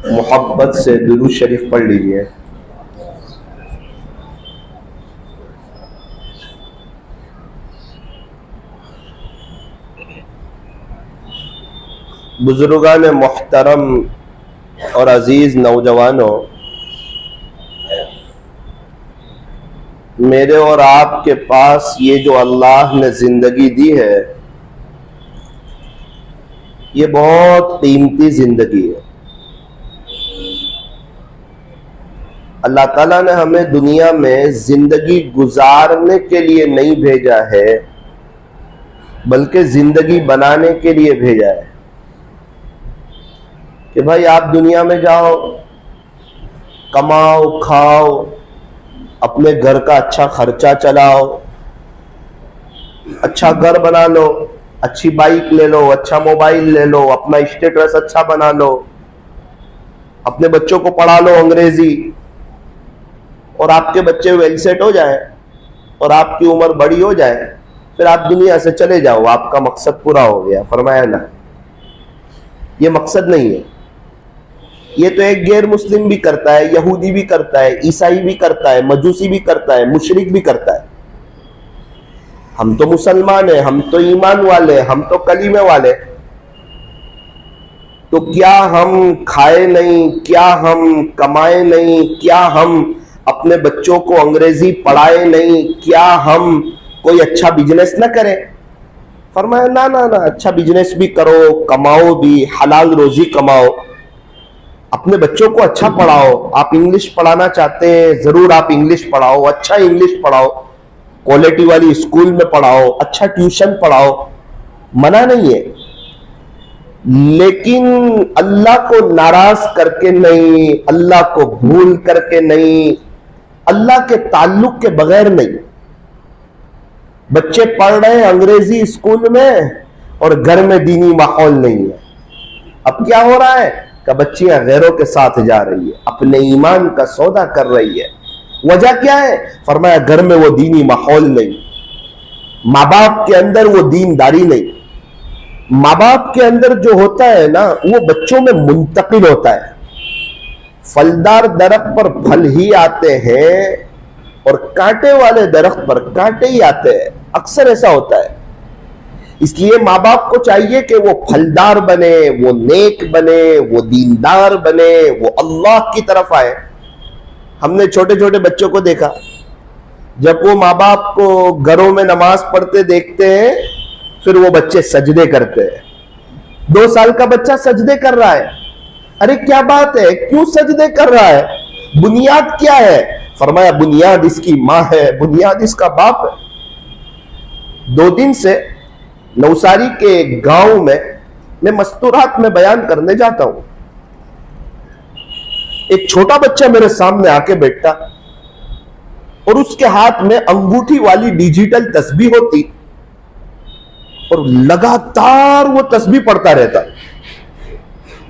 मोहब्बत से दुरूद शरीफ पढ़ लीजिए। बुजुर्गान मोहतरम और अजीज नौजवानों, मेरे और आपके पास ये जो अल्लाह ने जिंदगी दी है, ये बहुत कीमती जिंदगी है। अल्लाह ताला ने हमें दुनिया में जिंदगी गुजारने के लिए नहीं भेजा है, बल्कि जिंदगी बनाने के लिए भेजा है कि भाई आप दुनिया में जाओ, कमाओ, खाओ, अपने घर का अच्छा खर्चा चलाओ, अच्छा घर बना लो, अच्छी बाइक ले लो, अच्छा मोबाइल ले लो, अपना स्टेटस अच्छा बना लो, अपने बच्चों को पढ़ा लो अंग्रेजी, और आपके बच्चे वेल सेट हो जाए और आपकी उम्र बड़ी हो जाए, फिर आप दुनिया से चले जाओ, आपका मकसद पूरा हो गया। फरमाया ना, ये मकसद नहीं है। ये तो एक गैर मुस्लिम भी करता है, यहूदी भी करता है, ईसाई भी करता है, मजूसी भी करता है, मुशरिक भी करता है। हम तो मुसलमान हैं, हम तो ईमान वाले, हम तो कलीमे वाले। तो क्या हम खाए नहीं, क्या हम कमाए नहीं, क्या हम अपने बच्चों को अंग्रेजी पढ़ाए नहीं, क्या हम कोई अच्छा बिजनेस ना करें? फरमाया ना ना ना, अच्छा बिजनेस भी करो, कमाओ भी, हलाल रोजी कमाओ, अपने बच्चों को अच्छा पढ़ाओ। आप इंग्लिश पढ़ाना चाहते हैं, जरूर आप इंग्लिश पढ़ाओ, अच्छा इंग्लिश पढ़ाओ, क्वालिटी वाली स्कूल में पढ़ाओ, अच्छा ट्यूशन पढ़ाओ, मना नहीं है। लेकिन अल्लाह को नाराज करके नहीं, अल्लाह को भूल करके नहीं, अल्लाह के ताल्लुक के बगैर नहीं। बच्चे पढ़ रहे हैं अंग्रेजी स्कूल में और घर में दीनी माहौल नहीं है। अब क्या हो रहा है कि बच्चियां गैरों के साथ जा रही है, अपने ईमान का सौदा कर रही है। वजह क्या है? फरमाया घर में वो दीनी माहौल नहीं, माँ बाप के अंदर वो दीनदारी नहीं। माँ बाप के अंदर जो होता है ना, वो बच्चों में मुंतकिल होता है। फलदार दरख्त पर फल ही आते हैं और कांटे वाले दरख्त पर कांटे ही आते हैं, अक्सर ऐसा होता है। इसलिए माँ बाप को चाहिए कि वो फलदार बने, वो नेक बने, वो दीनदार बने, वो अल्लाह की तरफ आए। हमने छोटे छोटे बच्चों को देखा, जब वो माँ बाप को घरों में नमाज पढ़ते देखते हैं, फिर वो बच्चे सजदे करते हैं। 2 साल का बच्चा सजदे कर रहा है। अरे क्या बात है, क्यों सजदे कर रहा है? बुनियाद क्या है? फरमाया बुनियाद इसकी माँ है, बुनियाद इसका बाप है। 2 दिन से नवसारी के गांव में मैं मस्तूरात में बयान करने जाता हूं। एक छोटा बच्चा मेरे सामने आके बैठता और उसके हाथ में अंगूठी वाली डिजिटल तस्बीह होती और लगातार वो तस्बीह पढ़ता रहता।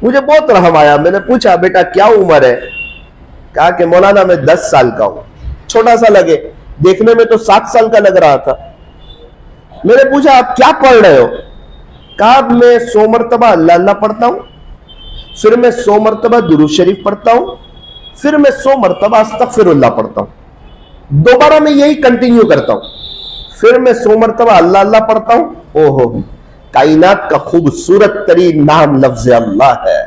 मुझे बहुत रहम आया। मैंने पूछा, बेटा क्या उम्र है? कहा कि मौलाना मैं 10 साल का हूं। छोटा सा लगे, देखने में तो 7 साल का लग रहा था। मैंने पूछा, आप क्या पढ़ रहे हो? कहा मैं 100 मरतबा अल्लाह अल्लाह पढ़ता हूं, फिर मैं 100 मरतबा दुरूद शरीफ पढ़ता हूं, फिर मैं 100 मरतबा अस्तगफिरुल्लाह पढ़ता हूं। दोबारा मैं यही कंटिन्यू करता हूं, फिर मैं 100 मरतबा अल्लाह अल्लाह पढ़ता हूं। ओहो, कायनात का खूबसूरत तरीन नाम लफ्ज अल्लाह है।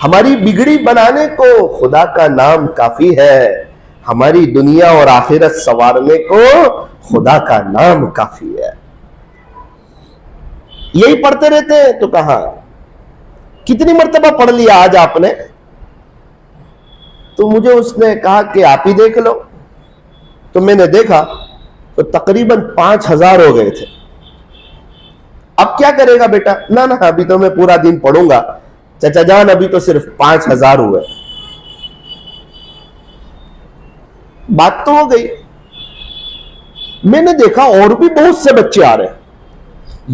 हमारी बिगड़ी बनाने को खुदा का नाम काफी है, हमारी दुनिया और आखिरत संवारने को खुदा का नाम काफी है। यही पढ़ते रहते हैं तो कहां, कितनी मर्तबा पढ़ लिया आज आपने? तो मुझे उसने कहा कि आप ही देख लो। तो मैंने देखा तो तकरीबन 5000 हो गए थे। अब क्या करेगा बेटा? ना ना, अभी तो मैं पूरा दिन पढ़ूंगा। चाचा जान, अभी तो सिर्फ 5000 हुए। बात तो हो गई। मैंने देखा और भी बहुत से बच्चे आ रहे हैं।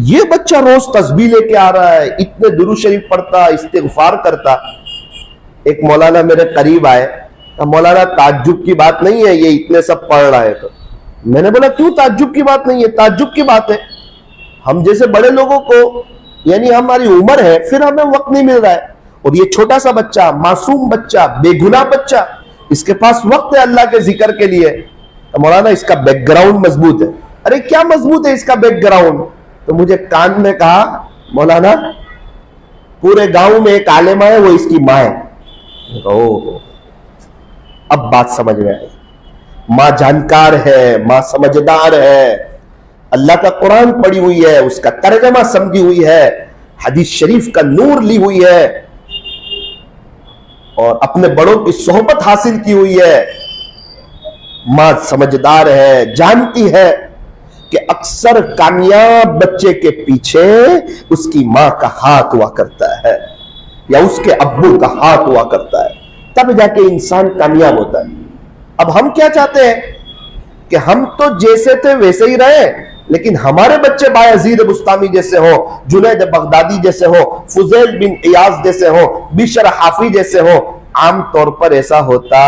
ये बच्चा रोज तस्बीह लेके आ रहा है, इतने दुरूद शरीफ पढ़ता, इस्तिगफार करता। एक मौलाना मेरे करीब आए, मौलाना ताज्जुब की बात नहीं है, ये इतने सब पढ़ रहा है। तो मैंने बोला क्यों ताज्जुब की बात नहीं है? ताज्जुब की बात है। हम जैसे बड़े लोगों को, यानी हमारी उम्र है, फिर हमें वक्त नहीं मिल रहा है, और ये छोटा सा बच्चा, मासूम बच्चा, बेगुनाह बच्चा, इसके पास वक्त है अल्लाह के जिक्र के लिए। तो मौलाना इसका बैकग्राउंड मजबूत है। अरे क्या मजबूत है इसका बैकग्राउंड? तो मुझे कान में कहा, मौलाना पूरे गांव में एक आलिमा है, वो इसकी मां है। ओह, अब बात समझ में आई। मां जानकार है, मां समझदार है, अल्लाह का कुरान पढ़ी हुई है, उसका तर्जमा समझी हुई है, हदीस शरीफ का नूर ली हुई है और अपने बड़ों की सोहबत हासिल की हुई है। मां समझदार है, जानती है कि अक्सर कामयाब बच्चे के पीछे उसकी मां का हाथ हुआ करता है या उसके अब्बू का हाथ हुआ करता है, तब जाके इंसान कामयाब होता है। अब हम क्या चाहते हैं कि हम तो जैसे थे वैसे ही रहे, लेकिन हमारे बच्चे बायजीद बुस्तामी जैसे हो, जुनैद बगदादी जैसे हो, फुजैल बिन इयाज जैसे हो, बिशर हाफी जैसे हो। आम तौर पर ऐसा होता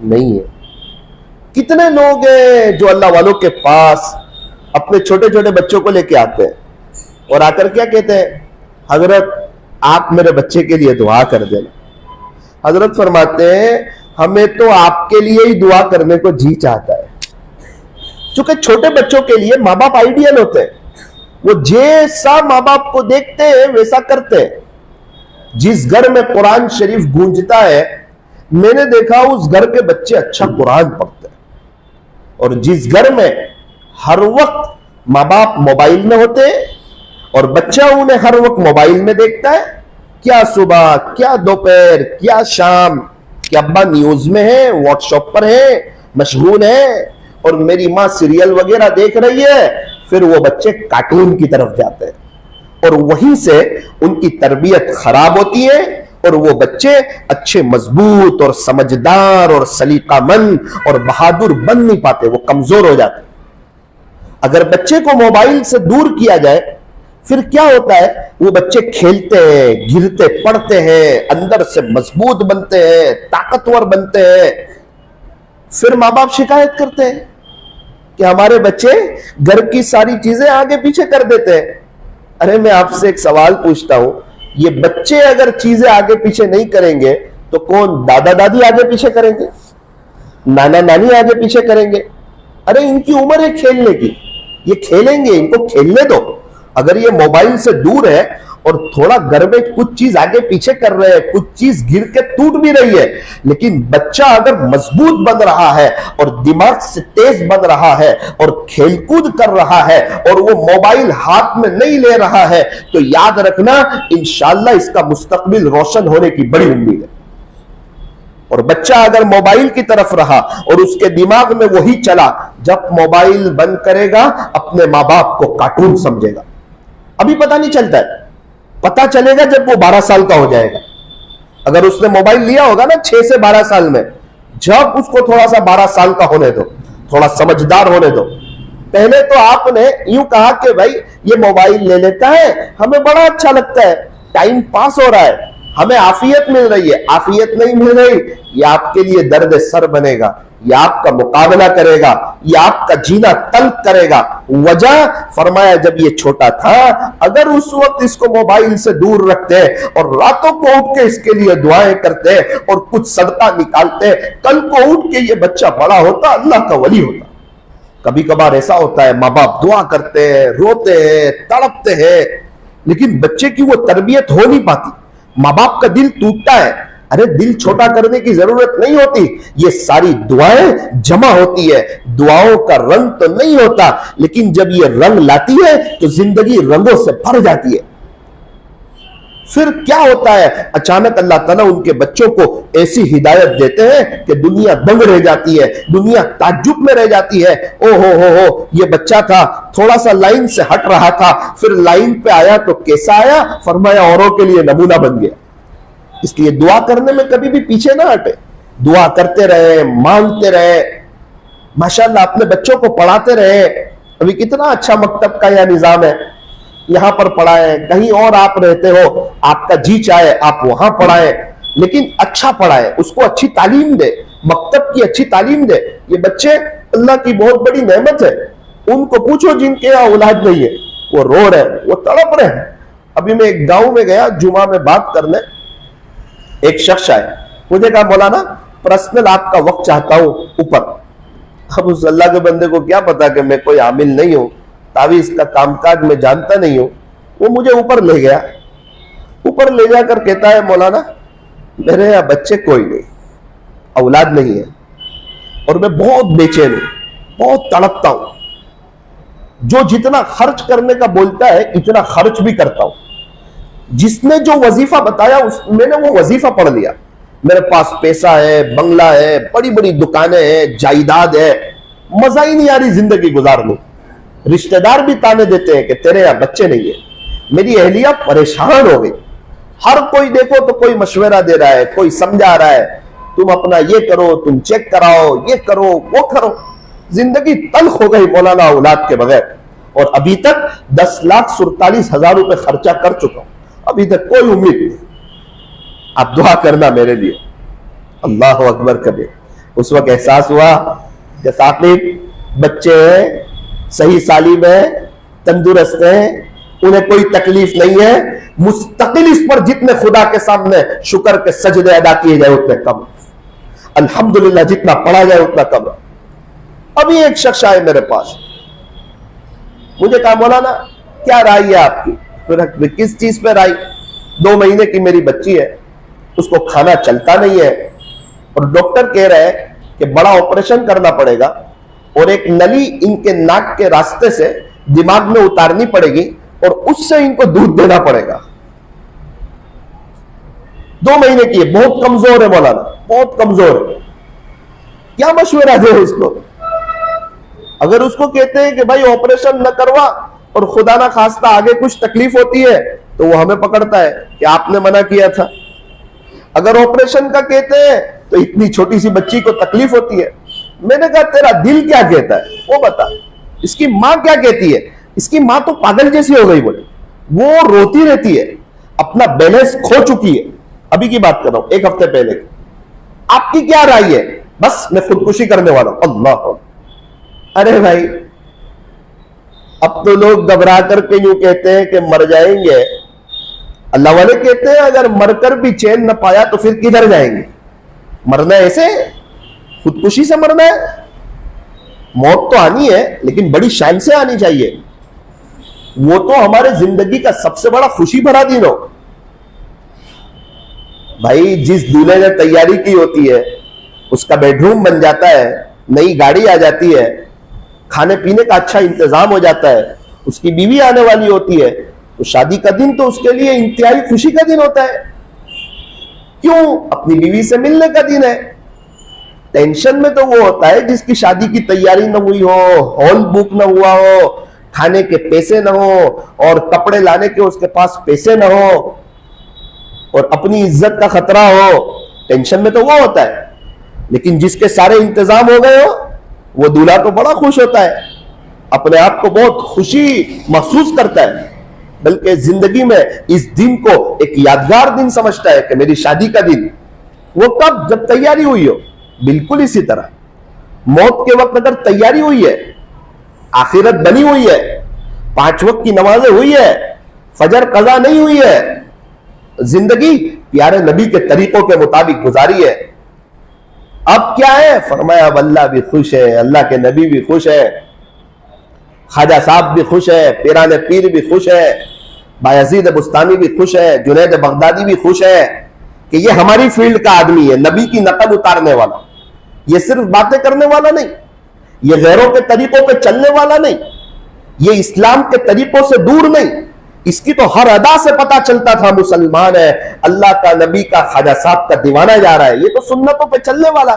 नहीं है। कितने लोग हैं जो अल्लाह वालों के पास अपने छोटे छोटे बच्चों को लेके आते हैं और आकर क्या कहते हैं, हजरत आप मेरे बच्चे के लिए दुआ कर देना। हजरत फरमाते हैं हमें तो आपके लिए ही दुआ करने को जी चाहता है। क्योंकि छोटे बच्चों के लिए माँ बाप आइडियल होते हैं, वो जैसा माँ बाप को देखते हैं वैसा करते हैं। जिस घर में कुरान शरीफ गूंजता है, मैंने देखा उस घर के बच्चे अच्छा कुरान पढ़ते हैं। और जिस घर में हर वक्त माँ बाप मोबाइल में होते हैं और बच्चा उन्हें हर वक्त मोबाइल में देखता है, क्या सुबह, क्या दोपहर, क्या शाम, कि अब्बा न्यूज में है, व्हाट्सएप पर है, मशगूल है और मेरी मां सीरियल वगैरह देख रही है, फिर वो बच्चे कार्टून की तरफ जाते हैं और वहीं से उनकी तरबियत खराब होती है और वो बच्चे अच्छे, मजबूत और समझदार और सलीकामंद और बहादुर बन नहीं पाते, वो कमजोर हो जाते। अगर बच्चे को मोबाइल से दूर किया जाए, फिर क्या होता है, वो बच्चे खेलते हैं, गिरते पड़ते हैं, अंदर से मजबूत बनते हैं, ताकतवर बनते हैं। फिर माँ बाप शिकायत करते हैं कि हमारे बच्चे घर की सारी चीजें आगे पीछे कर देते हैं। अरे मैं आपसे एक सवाल पूछता हूं, ये बच्चे अगर चीजें आगे पीछे नहीं करेंगे तो कौन दादा दादी आगे पीछे करेंगे, नाना नानी आगे पीछे करेंगे? अरे इनकी उम्र है खेलने की, ये खेलेंगे, इनको खेलने दो। अगर ये मोबाइल से दूर है और थोड़ा घर में कुछ चीज आगे पीछे कर रहे हैं, कुछ चीज गिर के टूट भी रही है, लेकिन बच्चा अगर मजबूत बन रहा है और दिमाग से तेज बन रहा है और खेलकूद कर रहा है और वो मोबाइल हाथ में नहीं ले रहा है, तो याद रखना इंशाअल्लाह इसका मुस्तकबिल रोशन होने की बड़ी उम्मीद है। और बच्चा अगर मोबाइल की तरफ रहा और उसके दिमाग में वही चला, जब मोबाइल बंद करेगा अपने माँ बाप को कार्टून समझेगा। अभी पता नहीं चलता है, पता चलेगा जब वो 12 साल का हो जाएगा। अगर उसने मोबाइल लिया होगा ना 6 से 12 साल में, जब उसको थोड़ा सा 12 साल का होने दो, थोड़ा समझदार होने दो। पहले तो आपने यूं कहा कि भाई ये मोबाइल ले लेता है, हमें बड़ा अच्छा लगता है, टाइम पास हो रहा है, हमें आफियत मिल रही है। आफियत नहीं मिल रही, ये आपके लिए दर्द सर बनेगा, ये आपका मुकाबला करेगा, ये आपका जीना तल्ख करेगा। वजह फरमाया, जब ये छोटा था, अगर उस वक्त इसको मोबाइल से दूर रखते और रातों को उठ के इसके लिए दुआएं करते और कुछ सदका निकालते, कल को उठ के ये बच्चा बड़ा होता, अल्लाह का वली होता। कभी कभार ऐसा होता है, माँ बाप दुआ करते हैं, रोते हैं, तड़पते हैं, लेकिन बच्चे की वो तरबियत हो नहीं पाती, माँ बाप का दिल टूटता है। अरे दिल छोटा करने की जरूरत नहीं होती, ये सारी दुआएं जमा होती है। दुआओं का रंग तो नहीं होता, लेकिन जब ये रंग लाती है तो जिंदगी रंगों से भर जाती है। फिर क्या होता है, अचानक अल्लाह ताला उनके बच्चों को ऐसी हिदायत देते हैं कि दुनिया दंग रह जाती है, दुनिया ताज्जुब में रह जाती है। ओ हो, ये बच्चा था, थोड़ा सा लाइन से हट रहा था, फिर लाइन पे आया तो कैसा आया, फरमाया औरों के लिए नमूना बन गया। इसलिए दुआ करने में कभी भी पीछे ना हटे, दुआ करते रहे, मांगते रहे, माशाअल्लाह अपने बच्चों को पढ़ाते रहे। अभी कितना अच्छा मकतब का यह निजाम है, यहां पर पढ़ाएं, कहीं और आप रहते हो, आपका जी चाहे आप वहां पढ़ाएं, लेकिन अच्छा पढ़ाएं, उसको अच्छी तालीम दे, मकतब की अच्छी तालीम दे। ये बच्चे अल्लाह की बहुत बड़ी नेमत है। उनको पूछो जिनके यहाँ औलाद नहीं है, वो रो रहे हैं, वो तड़प रहे हैं। अभी मैं एक गांव में गया जुमा में बात करने, एक शख्स आया, मुझे कहा मौलाना पर्सनल आपका वक्त चाहता हूं ऊपर। अब उस अल्लाह के बंदे को क्या पता कि मैं कोई आमिल नहीं हूं, तावीज़ का कामकाज मैं जानता नहीं हूं। वो मुझे ऊपर ले गया, ऊपर ले जाकर कहता है मौलाना मेरे यहाँ बच्चे कोई नहीं, औलाद नहीं है, और मैं बहुत बेचैन हूं, बहुत तड़पता हूं। जो जितना खर्च करने का बोलता है इतना खर्च भी करता हूं। जिसने जो वजीफा बताया मैंने वो वजीफा पढ़ लिया। मेरे पास पैसा है, बंगला है, बड़ी बड़ी दुकानें हैं, जायदाद है, मजा ही नहीं आ रही जिंदगी गुजारने। रिश्तेदार भी ताने देते हैं कि तेरे यहां बच्चे नहीं है। मेरी अहलिया परेशान हो गई। हर कोई देखो तो कोई मशवरा दे रहा है, कोई समझा रहा है, तुम अपना ये करो, तुम चेक कराओ, ये करो, वो करो। जिंदगी तल्ख हो गई मौलाना औलाद के बगैर। और अभी तक 10,47,000 रुपए खर्चा कर चुका हूं, अभी तक कोई उम्मीद नहीं। आप दुआ करना मेरे लिए। अल्लाह अकबर कबीर। उस वक्त एहसास हुआ कि साकिब बच्चे हैं, सही सालिम है, तंदुरुस्त हैं, उन्हें कोई तकलीफ नहीं है। मुस्तकिल इस पर जितने खुदा के सामने शुक्र के सजदे अदा किए जाए उतने कम, अल्हम्दुलिल्लाह जितना पढ़ा जाए उतना कम। अभी एक शख्स आए मेरे पास, मुझे कहा मौलाना क्या राय है आपकी? फिर किस चीज पे राय? 2 महीने की मेरी बच्ची है, उसको खाना चलता नहीं है, और डॉक्टर कह रहे हैं कि बड़ा ऑपरेशन करना पड़ेगा और एक नली इनके नाक के रास्ते से दिमाग में उतारनी पड़ेगी और उससे इनको दूध देना पड़ेगा। 2 महीने की है, बहुत कमजोर है मौलाना, बहुत कमजोर है। क्या मशवरा दे उसको? अगर उसको कहते हैं कि भाई ऑपरेशन न करवा और खुदा ना खास्ता आगे कुछ तकलीफ होती है तो वो हमें पकड़ता है कि आपने मना किया था। अगर ऑपरेशन का कहते हैं तो इतनी छोटी सी बच्ची को तकलीफ होती है। मैंने कहा तेरा दिल क्या कहता है वो बता, इसकी मां क्या कहती है? इसकी मां तो पागल जैसी हो गई, बोले वो रोती रहती है, अपना बैलेंस खो चुकी है। अभी की बात कर रहा हूं, 1 हफ्ते पहले की। आपकी क्या राय है? बस मैं खुदकुशी करने वाला हूं। अल्लाह, अरे भाई अब तो लोग घबरा करके यूं कहते हैं कि मर जाएंगे। अल्लाह वाले कहते हैं अगर मरकर भी चैन न पाया तो फिर किधर जाएंगे? मरना ऐसे खुदकुशी से मरना है? मौत तो आनी है लेकिन बड़ी शान से आनी चाहिए। वो तो हमारे जिंदगी का सबसे बड़ा खुशी भरा दिन हो। भाई जिस दूल्हे ने तैयारी की होती है उसका बेडरूम बन जाता है, नई गाड़ी आ जाती है, खाने पीने का अच्छा इंतजाम हो जाता है, उसकी बीवी आने वाली होती है, तो शादी का दिन तो उसके लिए इंतहाई खुशी का दिन होता है। क्यों? अपनी बीवी से मिलने का दिन है। टेंशन में तो वो होता है जिसकी शादी की तैयारी न हुई हो, हॉल बुक न हुआ हो, खाने के पैसे न हो और कपड़े लाने के उसके पास पैसे न हो और अपनी इज्जत का खतरा हो। टेंशन में तो वो होता है। लेकिन जिसके सारे इंतजाम हो गए हो वो दूल्हा तो बड़ा खुश होता है, अपने आप को बहुत खुशी महसूस करता है, बल्कि जिंदगी में इस दिन को एक यादगार दिन समझता है कि मेरी शादी का दिन। वो कब? जब तैयारी हुई हो। बिल्कुल इसी तरह मौत के वक्त अगर तैयारी हुई है, आखिरत बनी हुई है, 5 वक्त की नमाजें हुई है, फजर कज़ा नहीं हुई है, जिंदगी प्यारे नबी के तरीकों के मुताबिक गुजारी है, अब क्या है? फरमाया अब अल्लाह भी खुश है, अल्लाह के नबी भी खुश है, ख्वाजा साहब भी खुश है, पीराने पीर भी खुश है, बायजीद बुस्तानी भी खुश है, जुनैद बगदादी भी खुश है कि ये हमारी फील्ड का आदमी है, नबी की नकल उतारने वाला। ये सिर्फ बातें करने वाला नहीं, ये गैरों के तरीकों पे चलने वाला नहीं, ये इस्लाम के तरीकों से दूर नहीं। इसकी तो हर अदा से पता चलता था मुसलमान है, अल्लाह का, नबी का, ख्वाजा साहब का दीवाना जा रहा है। ये तो सुन्नतों पे चलने वाला।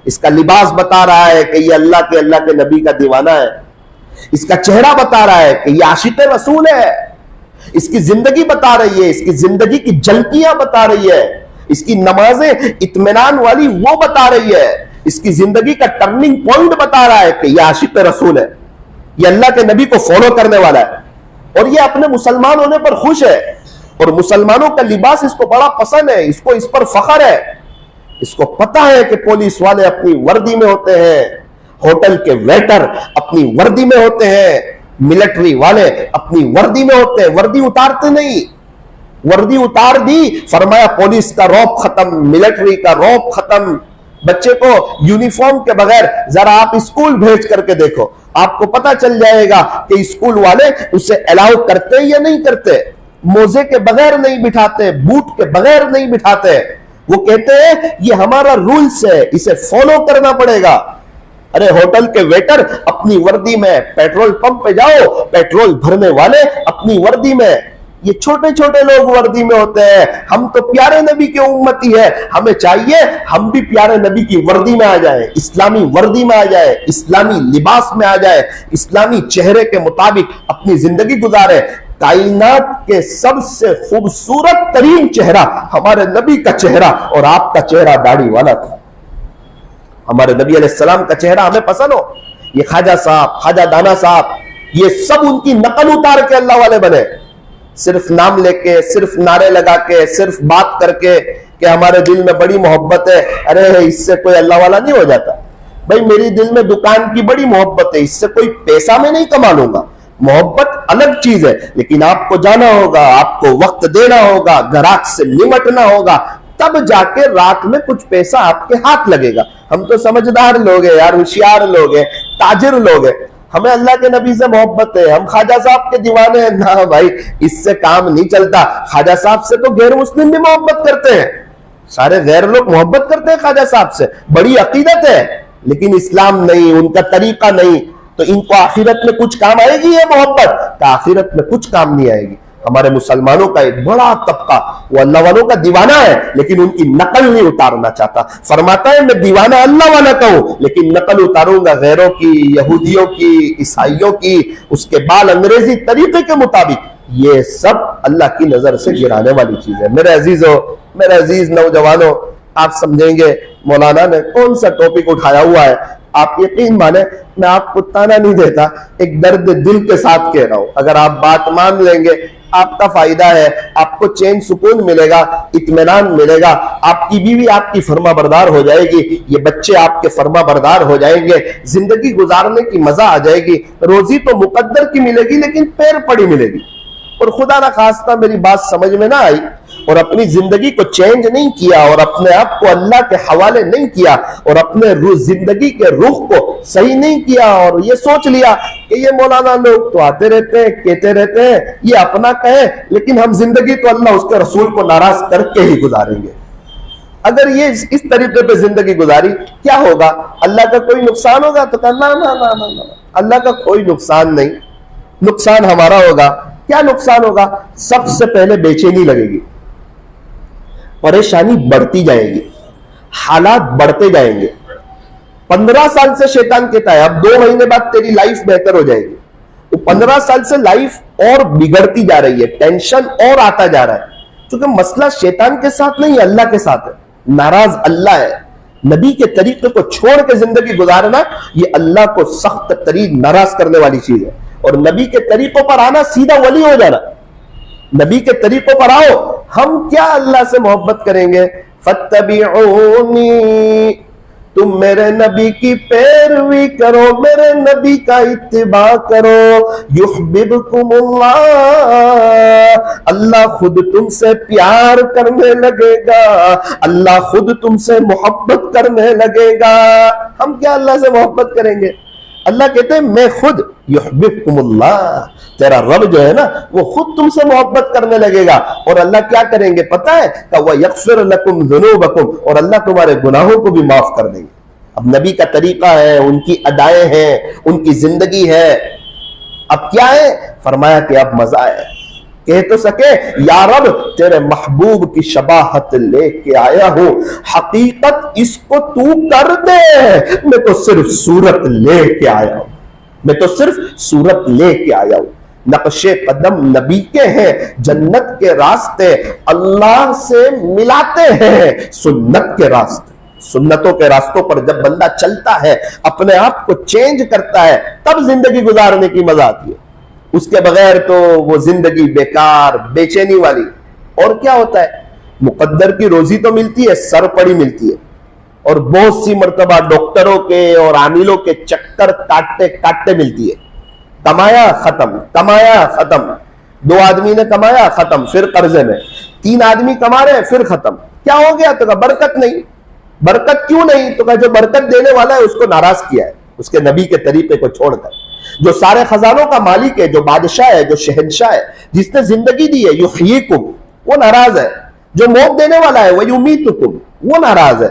इसका लिबास बता रहा है कि ये अल्लाह के नबी का दीवाना है। इसका चेहरा बता रहा है कि ये आशिक रसूल है। इसकी जिंदगी बता रही है, इसकी जिंदगी की झलकियां बता रही है, इसकी नमाजें इत्मीनान वाली वो बता रही है, इसकी जिंदगी का टर्निंग पॉइंट बता रहा है कि ये आशिक रसूल है, ये अल्लाह के नबी को फॉलो करने वाला है और ये अपने मुसलमान होने पर खुश है और मुसलमानों का लिबास इसको बड़ा पसंद है, इसको इस पर फख्र है। इसको पता है कि पुलिस वाले अपनी वर्दी में होते हैं, होटल के वेटर अपनी वर्दी में होते हैं, मिलिट्री वाले अपनी वर्दी में होते हैं, वर्दी उतारते नहीं। वर्दी उतार दी, फरमाया पुलिस का रौब खत्म, मिलिट्री का रौब खत्म। बच्चे को यूनिफॉर्म के बगैर जरा आप स्कूल भेज करके देखो, आपको पता चल जाएगा कि स्कूल वाले उसे अलाउ करते या नहीं करते। मोजे के बगैर नहीं बिठाते, बूट के बगैर नहीं बिठाते। वो कहते हैं ये हमारा रूल्स है, इसे फॉलो करना पड़ेगा। अरे होटल के वेटर अपनी वर्दी में, पेट्रोल पंप पे जाओ, पेट्रोल भरने वाले अपनी वर्दी में, ये छोटे छोटे लोग वर्दी में होते हैं। हम तो प्यारे नबी के उम्मती है, हमें चाहिए हम भी प्यारे नबी की वर्दी में आ जाए, इस्लामी वर्दी में आ जाए, इस्लामी लिबास में आ जाए, इस्लामी चेहरे के मुताबिक अपनी जिंदगी गुजारे। कायनात के सबसे खूबसूरत तरीन चेहरा हमारे नबी का चेहरा, और आपका चेहरा दाढ़ी वाला था। हमारे नबी अलैहिस्सलाम का चेहरा हमें पसंद हो। ये ख्वाजा साहब, ख्वाजा दाना साहब, ये सब उनकी नकल उतार के अल्लाह वाले बने। सिर्फ नाम लेके, सिर्फ नारे लगा के, सिर्फ बात करके कि हमारे दिल में बड़ी मोहब्बत है, अरे इससे कोई अल्लाह वाला नहीं हो जाता। भाई मेरी दिल में दुकान की बड़ी मोहब्बत है, इससे कोई पैसा में नहीं कमा लूंगा। मोहब्बत अलग चीज है, लेकिन आपको जाना होगा, आपको वक्त देना होगा, ग्राहक से निमटना होगा, तब जाके रात में कुछ पैसा आपके हाथ लगेगा। हम तो समझदार लोग हैं यार, होशियार लोग हैं, ताजिर लोग हैं, हमें अल्लाह के नबी से मोहब्बत है, हम ख्वाजा साहब के दीवाने हैं ना भाई, इससे काम नहीं चलता। ख्वाजा साहब से तो गैर मुस्लिम भी मोहब्बत करते हैं, सारे गैर लोग मोहब्बत करते हैं ख्वाजा साहब से, बड़ी अकीदत है, लेकिन इस्लाम नहीं, उनका तरीका नहीं, तो इनको आखिरत में कुछ काम आएगी ये मोहब्बत? तो आखिरत में कुछ काम नहीं आएगी। हमारे मुसलमानों का एक बड़ा तबका वो अल्लाह वालों का दीवाना है, लेकिन उनकी नकल नहीं उतारना चाहता। फरमाता है मैं दीवाना अल्लाह वाला का हूं, लेकिन नकल उतारूंगा गैरों की, यहूदियों की, ईसाइयों की, उसके बाद अंग्रेजी तरीके के मुताबिक। ये सब अल्लाह की नजर से गिराने वाली चीज है। मेरे अजीजों, मेरे अजीज नौजवानों, आप समझेंगे मौलाना ने कौन सा टॉपिक उठाया हुआ है। आप यकीन माने, मैं आपको ताना नहीं देता, एक दर्द दिल के साथ कह रहा हूं। अगर आप बात मान लेंगे, आपका फायदा है, आपको चैन सुकून मिलेगा, इत्मीनान मिलेगा, आपकी बीवी आपकी फर्मा बरदार हो जाएगी, ये बच्चे आपके फर्मा बरदार हो जाएंगे, जिंदगी गुजारने की मजा आ जाएगी। रोजी तो मुकद्दर की मिलेगी, लेकिन पैर पड़ी मिलेगी। और खुदा ना खास्ता मेरी बात समझ में ना आई और अपनी जिंदगी को चेंज नहीं किया और अपने आप को अल्लाह के हवाले नहीं किया और अपने जिंदगी के रुख को सही नहीं किया और ये सोच लिया कि ये मौलाना लोग तो आते रहते हैं, कहते रहते हैं, ये अपना कहे, लेकिन हम जिंदगी तो अल्लाह उसके रसूल को नाराज करके ही गुजारेंगे। अगर ये इस तरीके पे जिंदगी गुजारी, क्या होगा? अल्लाह का कोई नुकसान होगा? तो कहना ना ना ना ना, अल्लाह का कोई नुकसान नहीं, नुकसान हमारा होगा। क्या नुकसान होगा? सबसे पहले बेचैनी लगेगी, परेशानी बढ़ती जाएगी, हालात बढ़ते जाएंगे। 15 साल से शैतान कहता है अब 2 महीने बाद तेरी लाइफ बेहतर हो जाएगी। तो 15 साल से लाइफ और बिगड़ती जा रही है, टेंशन और आता जा रहा है, क्योंकि मसला शैतान के साथ नहीं, अल्लाह के साथ है। नाराज अल्लाह है। नबी के तरीके को छोड़ के जिंदगी गुजारना, ये अल्लाह को सख्त तरीन नाराज करने वाली चीज है। और नबी के तरीकों पर आना सीधा वली हो जाना। नबी के तरीकों पर आओ, हम क्या अल्लाह से मोहब्बत करेंगे? फत्तबिऊनी, तुम मेरे नबी की पैरवी करो, मेरे नबी का इत्तिबा करो। युहब्बिबकुमुल्लाह, अल्लाह खुद तुमसे प्यार करने लगेगा, अल्लाह खुद तुमसे मोहब्बत करने लगेगा। हम क्या अल्लाह से मोहब्बत करेंगे? अल्लाह कहते हैं मैं खुद, युहब्बिबकुमुल्लाह, तेरा रब जो है ना वो खुद तुमसे मोहब्बत करने लगेगा। और अल्लाह क्या करेंगे पता है? व यग़फ़िर लकुम ज़ुनूबकुम, और अल्लाह तुम्हारे गुनाहों को भी माफ कर देंगे। अब नबी का तरीका है, उनकी अदाएं हैं, उनकी जिंदगी है। अब क्या है? फरमाया कि अब मजा है। कह तो सके या रब तेरे महबूब की शबाहत लेके आया हूं, हकीकत इसको तू कर दे, मैं तो सिर्फ सूरत लेके आया हूं, मैं तो सिर्फ सूरत लेके आया हूं। नक्शे कदम नबी के हैं, जन्नत के रास्ते अल्लाह से मिलाते हैं, सुन्नत के रास्ते। सुन्नतों के रास्तों पर जब बंदा चलता है, अपने आप को चेंज करता है, तब जिंदगी गुजारने की मजा आती है। उसके बगैर तो वो जिंदगी बेकार, बेचैनी वाली। और क्या होता है? मुकद्दर की रोजी तो मिलती है, सर पड़ी मिलती है, और बहुत सी मर्तबा डॉक्टरों के और आमिलों के चक्कर काटते काटते मिलती है। कमाया खत्म, कमाया खत्म। 2 आदमी ने कमाया, खत्म, फिर कर्जे में। 3 आदमी कमा रहे हैं, फिर खत्म। क्या हो गया? तो कहा बरकत नहीं। बरकत क्यों नहीं? तो कहा जो बरकत देने वाला है उसको नाराज किया है, उसके नबी के तरीके को छोड़कर। जो सारे खजानों का मालिक है, जो बादशाह है, जो शहंशाह है, जिसने जिंदगी दी है, युहयीकुम, वो नाराज है। जो मौत देने वाला है, वह युमीतुकुम, वो नाराज है।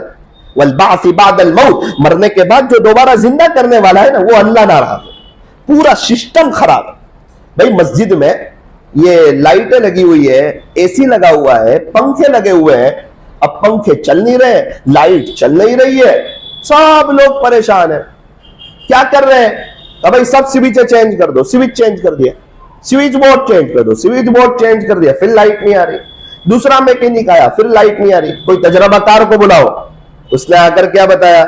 वल बासी बादल मौत, मरने के बाद जो दोबारा जिंदा करने वाला है ना, वो अल्लाह नाराज है। पूरा सिस्टम खराब है। भाई मस्जिद में ये लाइटें लगी हुई है, एसी लगा हुआ है, पंखे लगे हुए हैं, अब पंखे चल नहीं रहे, लाइट चल नहीं रही है, सब लोग परेशान है। क्या कर रहे हैं? अब भाई सब स्विच चेंज कर दो, स्विच चेंज कर दिया, स्विच बोर्ड चेंज कर दो, स्विच बोर्ड चेंज कर दिया, फिर लाइट नहीं आ रही। दूसरा मैकेनिक आया, फिर लाइट नहीं आ रही। कोई तजर्बाकार को बुलाओ, उसने आकर क्या बताया?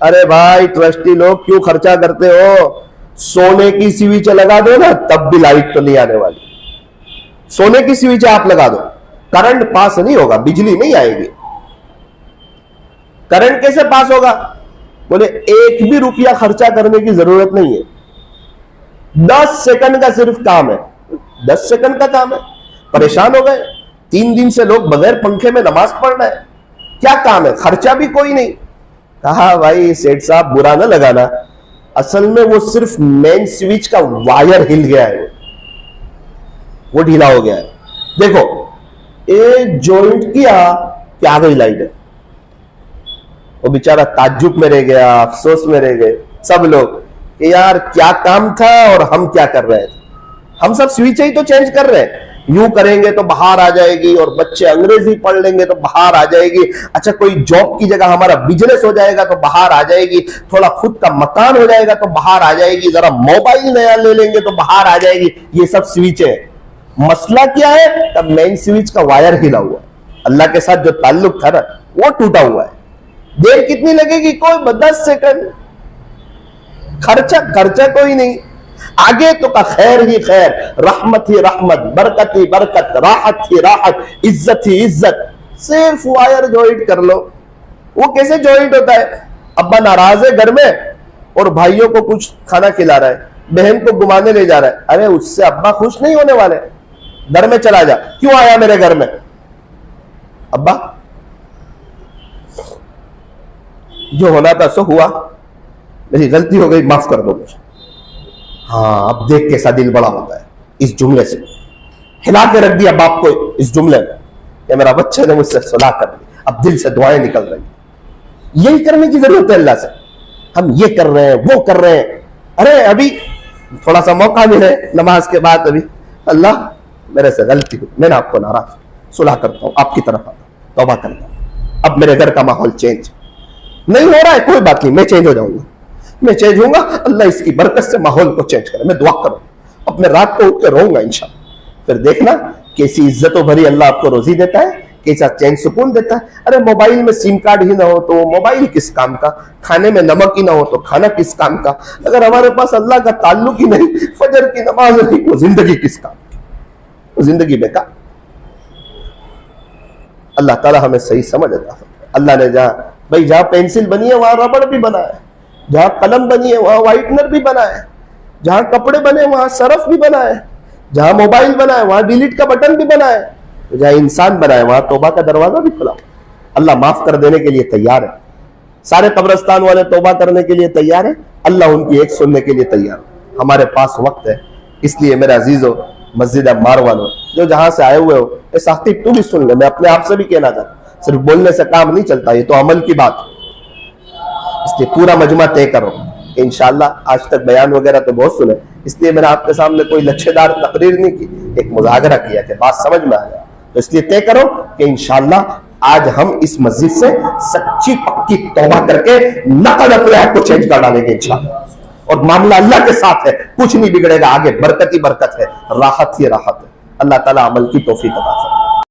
अरे भाई ट्रस्टी लोग क्यों खर्चा करते हो, सोने की स्विच लगा दो ना, तब भी लाइट तो नहीं आने वाली। सोने की स्विच आप लगा दो, करंट पास नहीं होगा, बिजली नहीं आएगी। करंट कैसे पास होगा? बोले 1 भी रुपया खर्चा करने की जरूरत नहीं है, 10 सेकंड का सिर्फ काम है, 10 सेकंड का काम है। परेशान हो गए, 3 दिन से लोग बगैर पंखे में नमाज पढ़ रहे हैं। क्या काम है? खर्चा भी कोई नहीं। कहा भाई सेठ साहब बुरा ना लगाना, असल में वो सिर्फ मेन स्विच का वायर हिल गया है, वो ढीला हो गया है। देखो एक जॉइंट किया कि आ गई लाइट है। वो बेचारा ताज्जुब में रह गया, अफसोस में रह गए सब लोग कि यार क्या काम था और हम क्या कर रहे थे। हम सब स्विच ही तो चेंज कर रहे हैं। यूं करेंगे तो बाहर आ जाएगी, और बच्चे अंग्रेजी पढ़ लेंगे तो बाहर आ जाएगी। अच्छा कोई जॉब की जगह हमारा बिजनेस हो जाएगा तो बाहर आ जाएगी। थोड़ा खुद का मकान हो जाएगा तो बाहर आ जाएगी। जरा मोबाइल नया ले लेंगे तो बाहर आ जाएगी। ये सब स्विच है। मसला क्या है? तब मेन स्विच का वायर हिला हुआ, अल्लाह के साथ जो ताल्लुक था ना वो टूटा हुआ है। देर कितनी लगेगी? कोई 10 सेकंड। खर्चा कोई नहीं। आगे तो का खैर ही खैर, रहमत ही रहमत, बरकत ही बरकत, राहत ही राहत, इज्जत ही इज्जत। सिर्फ वायर जॉइंट कर लो। वो कैसे जॉइंट होता है? अब्बा नाराज है घर में और भाइयों को कुछ खाना खिला रहा है, बहन को घुमाने ले जा रहा है। अरे उससे अब्बा खुश नहीं होने वाले। घर में चला जा, क्यों आया मेरे घर में? अब्बा जो होना था सो हुआ, मेरी गलती हो गई, माफ कर दो मुझे। हाँ अब देख कैसा दिल बड़ा होता है इस जुमले से। हिला के रख दिया बाप को इस जुमले में कि मेरा बच्चे ने मुझसे सुलह कर दी, अब दिल से दुआएं निकल रही। यही करने की जरूरत है अल्लाह से। हम ये कर रहे हैं, वो कर रहे हैं। अरे अभी थोड़ा सा मौका मिले नमाज के बाद, अभी अल्लाह मेरे से गलती हुई, मैंने आपको नाराज, सुलह करता हूं, आपकी तरफ आता हूं, तौबा करता हूं। अब मेरे घर का माहौल चेंज नहीं हो रहा है, कोई बात नहीं, मैं चेंज हो जाऊंगा, मैं चेंज होऊंगा। अल्लाह इसकी बरकत से माहौल को चेंज करे। मैं दुआ करूं, अब मैं रात को उठ के रहूंगा इंशाअल्लाह। फिर देखना कैसी इज्जतों भरी अल्लाह आपको रोजी देता है, कैसा चैन सुकून देता है। अरे मोबाइल में सिम कार्ड ही ना हो तो मोबाइल किस काम का, खाने में नमक ही ना हो तो खाना किस काम का। अगर हमारे पास अल्लाह का ताल्लुक ही नहीं, फजर की नमाज नहीं, वो जिंदगी किस काम, वो जिंदगी बेकार। अल्लाह ताला हमें सही समझ अता फरमाए। अल्लाह ने जहां पेंसिल बनी है वहां रबड़ भी बना है, जहां कलम बनी है वहां व्हाइटनर भी बना है, जहां कपड़े बने वहां सरफ भी बना है, जहां मोबाइल बना है वहां डिलीट का बटन भी बना है, जहां इंसान बना है वहां तौबा का दरवाजा भी खुला। अल्लाह माफ कर देने के लिए तैयार है। सारे कब्रिस्तान वाले तौबा करने के लिए तैयार है, अल्लाह उनकी एक सुनने के लिए तैयार है। हमारे पास वक्त है, इसलिए मेरे अजीजों, मस्जिद अम्मार वालों, जो जहां से आए हुए हो, ए साकिब तू भी सुन ले। मैं अपने आप से भी कहना चाहता, सिर्फ बोलने से काम नहीं चलता, ये तो अमल की बात। इसलिए पूरा मजमा तय करो इंशाअल्लाह। आज तक बयान वगैरह तो बहुत सुने, इसलिए मैंने आपके सामने कोई लच्छेदार तकरीर नहीं की, एक मुजाहरा किया कि बात समझ में आ जाए। तो इसलिए तय करो कि इंशाअल्लाह आज हम इस मस्जिद से सच्ची पक्की तौबा करके नकद अपने आप को चेंज कर डालेंगे इंशाअल्लाह। और मामला अल्लाह के साथ है, कुछ नहीं बिगड़ेगा। आगे बरकत ही बरकत है, राहत ही राहत है। अल्लाह ताला अमल की तौफीक अता फरमाए।